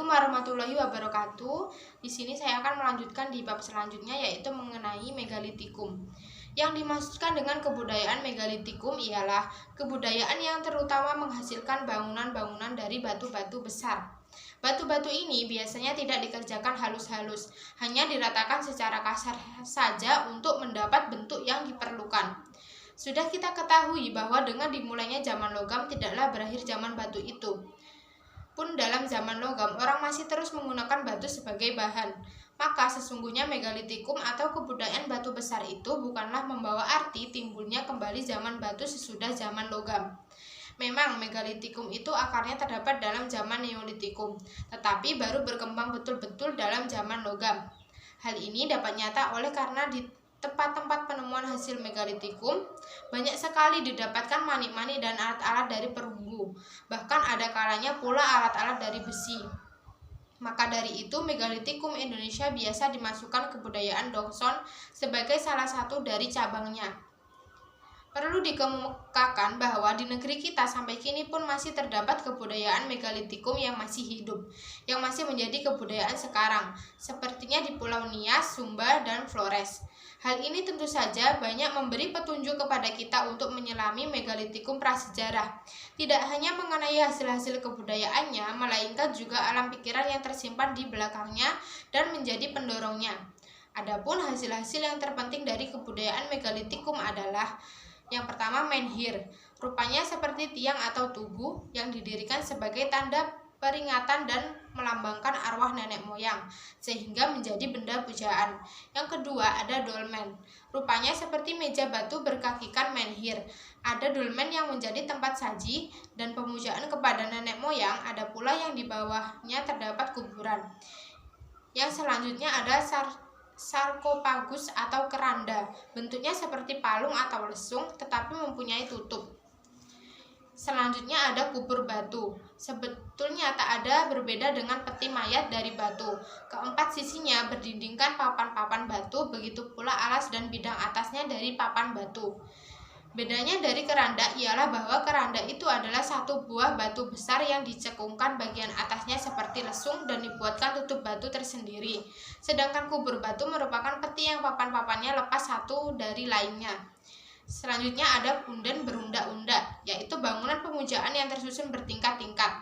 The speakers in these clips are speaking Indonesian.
Assalamualaikum warahmatullahi wabarakatuh. Di sini saya akan melanjutkan di bab selanjutnya, yaitu mengenai megalitikum. Yang dimaksudkan dengan kebudayaan megalitikum ialah kebudayaan yang terutama menghasilkan bangunan-bangunan dari batu-batu besar. Batu-batu ini biasanya tidak dikerjakan halus-halus, hanya diratakan secara kasar saja untuk mendapat bentuk yang diperlukan. Sudah kita ketahui bahwa dengan dimulainya zaman logam tidaklah berakhir zaman batu itu. Pun dalam zaman logam, orang masih terus menggunakan batu sebagai bahan. Maka sesungguhnya megalitikum atau kebudayaan batu besar itu bukanlah membawa arti timbulnya kembali zaman batu sesudah zaman logam. Memang megalitikum itu akarnya terdapat dalam zaman neolitikum, tetapi baru berkembang betul-betul dalam zaman logam. Hal ini dapat nyata oleh karena di tempat-tempat penemuan hasil megalitikum banyak sekali didapatkan manik-manik dan alat-alat dari perunggu. Bahkan ada kalanya pula alat-alat dari besi. Maka dari itu megalitikum Indonesia biasa dimasukkan kebudayaan Dongson sebagai salah satu dari cabangnya. Perlu dikemukakan bahwa di negeri kita sampai kini pun masih terdapat kebudayaan megalitikum yang masih hidup, yang masih menjadi kebudayaan sekarang, sepertinya di Pulau Nias, Sumba, dan Flores. Hal ini tentu saja banyak memberi petunjuk kepada kita untuk menyelami megalitikum prasejarah. Tidak hanya mengenai hasil-hasil kebudayaannya, melainkan juga alam pikiran yang tersimpan di belakangnya dan menjadi pendorongnya. Adapun hasil-hasil yang terpenting dari kebudayaan megalitikum adalah: yang pertama, menhir. Rupanya seperti tiang atau tugu yang didirikan sebagai tanda peringatan dan melambangkan arwah nenek moyang, sehingga menjadi benda pujaan. Yang kedua, ada dolmen. Rupanya seperti meja batu berkakikan menhir. Ada dolmen yang menjadi tempat saji dan pemujaan kepada nenek moyang, ada pula yang di bawahnya terdapat kuburan. Yang selanjutnya ada sarkopagus atau keranda, bentuknya seperti palung atau lesung tetapi mempunyai tutup. Selanjutnya ada kubur batu. Sebetulnya tak ada berbeda dengan peti mayat dari batu. Keempat sisinya berdindingkan papan-papan batu, begitu pula alas dan bidang atasnya dari papan batu. Bedanya dari keranda ialah bahwa keranda itu adalah satu buah batu besar yang dicekungkan bagian atasnya seperti lesung dan dibuatkan tutup batu tersendiri. Sedangkan kubur batu merupakan peti yang papan-papannya lepas satu dari lainnya. Selanjutnya ada punden berunda-unda, yaitu bangunan pemujaan yang tersusun bertingkat-tingkat.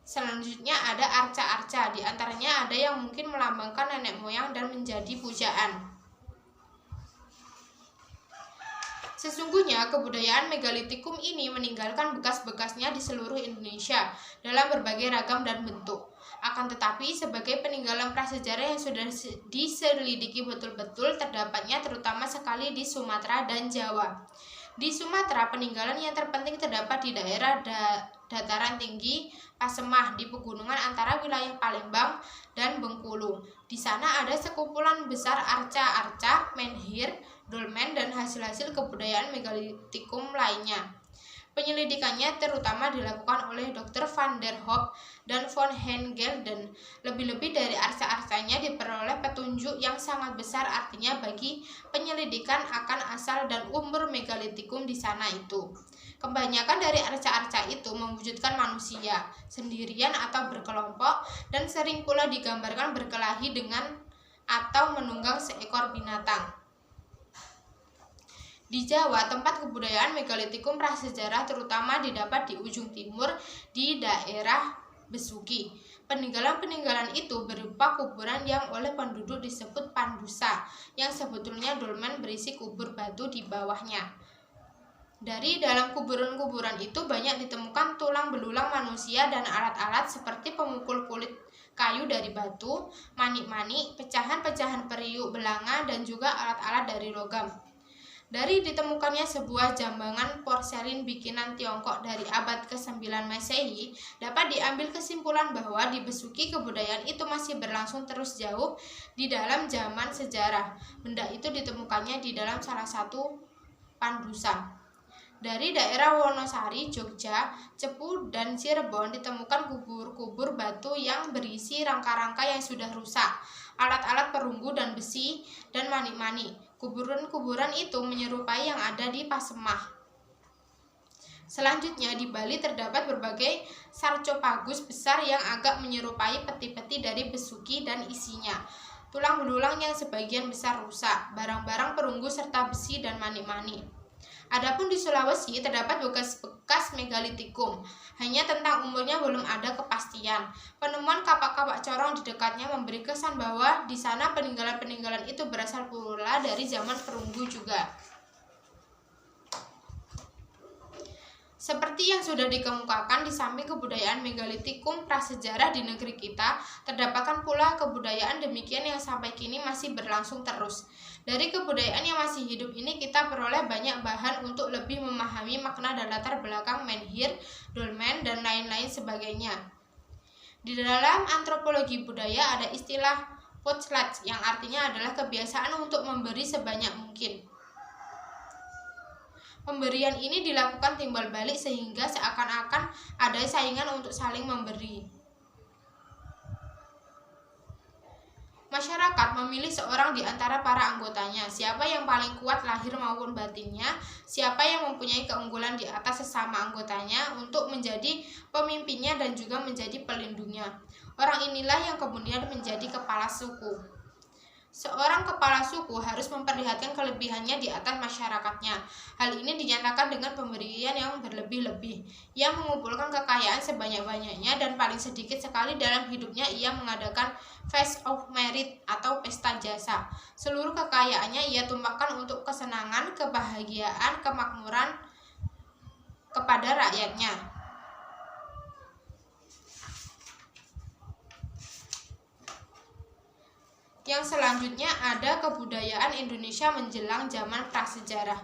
Selanjutnya ada arca-arca, di antaranya ada yang mungkin melambangkan nenek moyang dan menjadi pujaan. Sesungguhnya kebudayaan megalitikum ini meninggalkan bekas-bekasnya di seluruh Indonesia dalam berbagai ragam dan bentuk. Akan tetapi sebagai peninggalan prasejarah yang sudah diselidiki betul-betul, terdapatnya terutama sekali di Sumatera dan Jawa. Di Sumatera, peninggalan yang terpenting terdapat di daerah dataran tinggi Pasemah di pegunungan antara wilayah Palembang dan Bengkulu. Di sana ada sekumpulan besar arca-arca, menhir, dolmen, dan hasil-hasil kebudayaan megalitikum lainnya. Penyelidikannya terutama dilakukan oleh Dr. van der Hoop dan von Hengelden. Lebih-lebih dari arca-arcanya diperoleh petunjuk yang sangat besar artinya bagi penyelidikan akan asal dan umur megalitikum di sana itu. Kebanyakan dari arca-arca itu mewujudkan manusia, sendirian atau berkelompok, dan sering pula digambarkan berkelahi dengan atau menunggang seekor binatang. Di Jawa, tempat kebudayaan megalitikum prasejarah terutama didapat di ujung timur di daerah Besuki. Peninggalan-peninggalan itu berupa kuburan yang oleh penduduk disebut pandusa, yang sebetulnya dolmen berisi kubur batu di bawahnya. Dari dalam kuburan-kuburan itu banyak ditemukan tulang belulang manusia dan alat-alat seperti pemukul kulit kayu dari batu, manik-manik, pecahan-pecahan periuk belanga, dan juga alat-alat dari logam. Dari ditemukannya sebuah jambangan porselin bikinan Tiongkok dari abad ke-9 Masehi, dapat diambil kesimpulan bahwa di Besuki kebudayaan itu masih berlangsung terus jauh di dalam zaman sejarah. Benda itu ditemukannya di dalam salah satu pandusa. Dari daerah Wonosari, Jogja, Cepu, dan Cirebon ditemukan kubur-kubur batu yang berisi rangka-rangka yang sudah rusak, alat-alat perunggu dan besi, dan manik-manik. Kuburan-kuburan itu menyerupai yang ada di Pasemah. Selanjutnya di Bali terdapat berbagai sarcopagus besar yang agak menyerupai peti-peti dari Besuki dan isinya tulang belulang yang sebagian besar rusak, barang-barang perunggu serta besi dan manik-manik. Adapun di Sulawesi terdapat bekas-bekas megalitikum. Hanya tentang umurnya belum ada kepastian. Penemuan kapak-kapak corong di dekatnya memberi kesan bahwa di sana peninggalan-peninggalan itu berasal pula dari zaman perunggu juga. Seperti yang sudah dikemukakan, di samping kebudayaan megalitikum prasejarah di negeri kita, terdapatkan pula kebudayaan demikian yang sampai kini masih berlangsung terus. Dari kebudayaan yang masih hidup ini kita peroleh banyak bahan untuk lebih memahami makna dan latar belakang menhir, dolmen, dan lain-lain sebagainya. Di dalam antropologi budaya ada istilah potlatch yang artinya adalah kebiasaan untuk memberi sebanyak mungkin. Pemberian ini dilakukan timbal balik sehingga seakan-akan ada saingan untuk saling memberi. Masyarakat memilih seorang di antara para anggotanya, siapa yang paling kuat lahir maupun batinnya, siapa yang mempunyai keunggulan di atas sesama anggotanya untuk menjadi pemimpinnya dan juga menjadi pelindungnya. Orang inilah yang kemudian menjadi kepala suku. Seorang kepala suku harus memperlihatkan kelebihannya di atas masyarakatnya. Hal ini dinyatakan dengan pemberian yang berlebih-lebih. Ia mengumpulkan kekayaan sebanyak-banyaknya dan paling sedikit sekali dalam hidupnya ia mengadakan feast of merit atau pesta jasa. Seluruh kekayaannya ia tumpahkan untuk kesenangan, kebahagiaan, kemakmuran kepada rakyatnya. Yang selanjutnya ada kebudayaan Indonesia menjelang zaman prasejarah.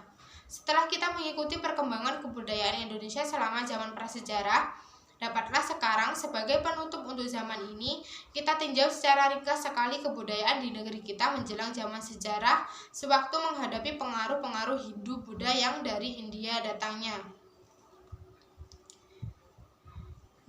Setelah kita mengikuti perkembangan kebudayaan Indonesia selama zaman prasejarah, dapatlah sekarang sebagai penutup untuk zaman ini, kita tinjau secara ringkas sekali kebudayaan di negeri kita menjelang zaman sejarah sewaktu menghadapi pengaruh-pengaruh Hindu-Buddha yang dari India datangnya.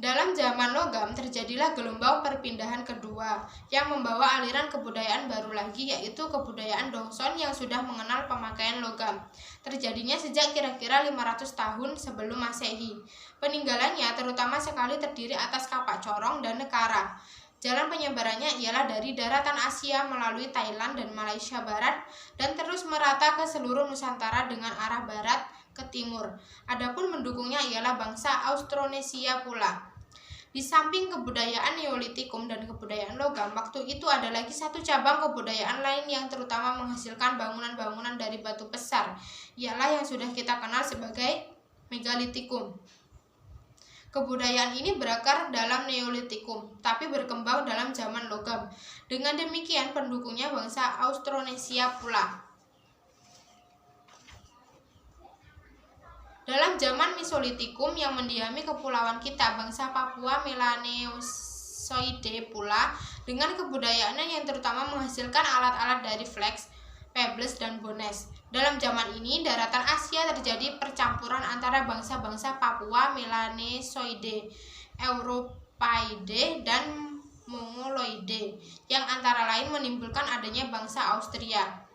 Dalam zaman logam terjadilah gelombang perpindahan kedua yang membawa aliran kebudayaan baru lagi, yaitu kebudayaan Dongson yang sudah mengenal pemakaian logam. Terjadinya sejak kira-kira 500 tahun sebelum Masehi. Peninggalannya terutama sekali terdiri atas kapak corong dan nekara. Jalan penyebarannya ialah dari daratan Asia melalui Thailand dan Malaysia Barat dan terus merata ke seluruh Nusantara dengan arah barat ke timur. Adapun mendukungnya ialah bangsa Austronesia pula. Di samping kebudayaan Neolitikum dan kebudayaan logam, waktu itu ada lagi satu cabang kebudayaan lain yang terutama menghasilkan bangunan-bangunan dari batu besar, ialah yang sudah kita kenal sebagai megalitikum. Kebudayaan ini berakar dalam Neolitikum, tapi berkembang dalam zaman logam. Dengan demikian pendukungnya bangsa Austronesia pula. Dalam zaman Mesolitikum yang mendiami kepulauan kita, bangsa Papua Melanesioidae pula dengan kebudayaannya yang terutama menghasilkan alat-alat dari flax, pebbles, dan bones. Dalam zaman ini, daratan Asia terjadi percampuran antara bangsa-bangsa Papua Melanesioidae, Europaidae, dan Mongoloidae, yang antara lain menimbulkan adanya bangsa Austria.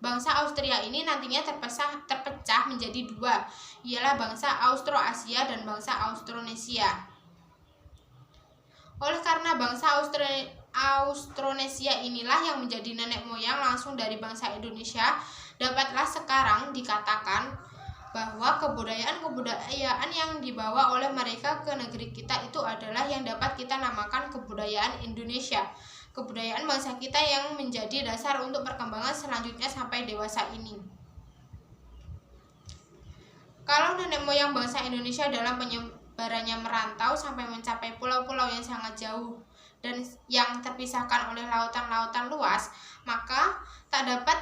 Bangsa Austria ini nantinya terpecah menjadi dua, ialah bangsa Austroasia dan bangsa Austronesia. Oleh karena bangsa Austronesia inilah yang menjadi nenek moyang langsung dari bangsa Indonesia, dapatlah sekarang dikatakan bahwa kebudayaan-kebudayaan yang dibawa oleh mereka ke negeri kita itu adalah yang dapat kita namakan kebudayaan Indonesia. Kebudayaan bangsa kita yang menjadi dasar untuk perkembangan selanjutnya sampai dewasa ini. Kalau nenek moyang bangsa Indonesia dalam penyebarannya merantau sampai mencapai pulau-pulau yang sangat jauh dan yang terpisahkan oleh lautan-lautan luas, maka tak dapat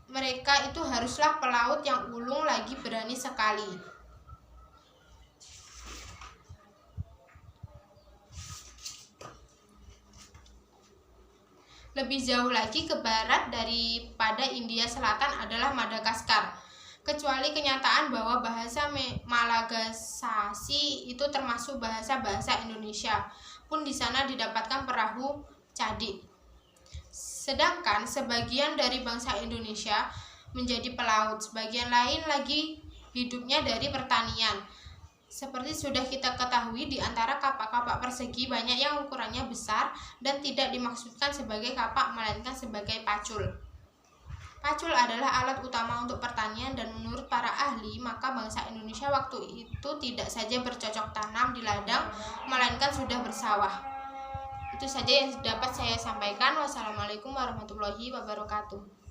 mereka itu haruslah pelaut yang ulung lagi berani sekali. Lebih jauh lagi ke barat daripada India Selatan adalah Madagaskar. Kecuali kenyataan bahwa bahasa Malagasasi itu termasuk bahasa-bahasa Indonesia, pun di sana didapatkan perahu cadik. Sedangkan sebagian dari bangsa Indonesia menjadi pelaut, sebagian lain lagi hidupnya dari pertanian. Seperti sudah kita ketahui, di antara kapak-kapak persegi banyak yang ukurannya besar dan tidak dimaksudkan sebagai kapak melainkan sebagai pacul. Pacul adalah alat utama untuk pertanian dan menurut para ahli, maka bangsa Indonesia waktu itu tidak saja bercocok tanam di ladang, melainkan sudah bersawah. Itu saja yang dapat saya sampaikan. Wassalamualaikum warahmatullahi wabarakatuh.